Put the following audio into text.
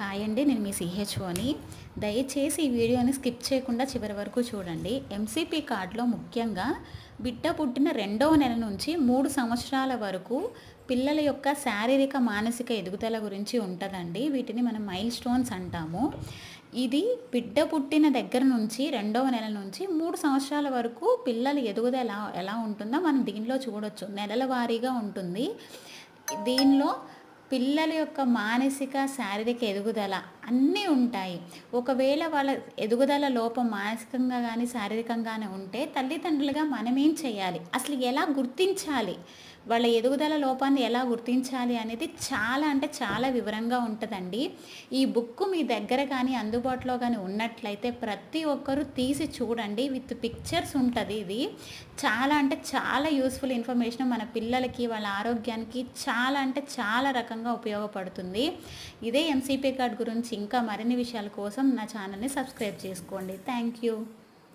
Hi అండి, నేను మీ సిహెచ్ఓని. దయచేసి ఈ వీడియోని స్కిప్ చేయకుండా చివరి వరకు చూడండి. ఎంసీపీ కార్డులో ముఖ్యంగా బిడ్డ పుట్టిన 2వ నెల నుంచి 3 సంవత్సరాల వరకు పిల్లల యొక్క శారీరక మానసిక ఎదుగుదల గురించి ఉంటుందండి. వీటిని మనం మైల్ స్టోన్స్ అంటాము. ఇది బిడ్డ పుట్టిన దగ్గర నుంచి 2వ నెల నుంచి 3 సంవత్సరాల వరకు పిల్లల ఎదుగుదల ఎలా ఉంటుందో మనం దీనిలో చూడొచ్చు. నెలల వారీగా ఉంటుంది. దీనిలో పిల్లల యొక్క మానసిక శారీరక ఎదుగుదల అన్నీ ఉంటాయి. ఒకవేళ వాళ్ళ ఎదుగుదల లోపం మానసికంగా కానీ శారీరకంగానే ఉంటే తల్లిదండ్రులుగా మనమేం చేయాలి, అసలు ఎలా గుర్తించాలి, వాళ్ళ ఎదుగుదల లోపాన్ని ఎలా గుర్తించాలి అనేది చాలా అంటే చాలా వివరంగా ఉంటుందండి. ఈ బుక్ మీ దగ్గర కానీ అందుబాటులో కానీ ఉన్నట్లయితే ప్రతి ఒక్కరూ తీసి చూడండి. విత్ పిక్చర్స్ ఉంటుంది. ఇది చాలా అంటే చాలా యూస్ఫుల్ ఇన్ఫర్మేషన్. మన పిల్లలకి వాళ్ళ ఆరోగ్యానికి చాలా అంటే చాలా రకంగా ఉపయోగపడుతుంది. ఇదే ఎంసీపీ కార్డ్ గురించి ఇంకా మరిన్ని విషయాల కోసం నా ఛానల్ని సబ్స్క్రైబ్ చేసుకోండి. Thank you.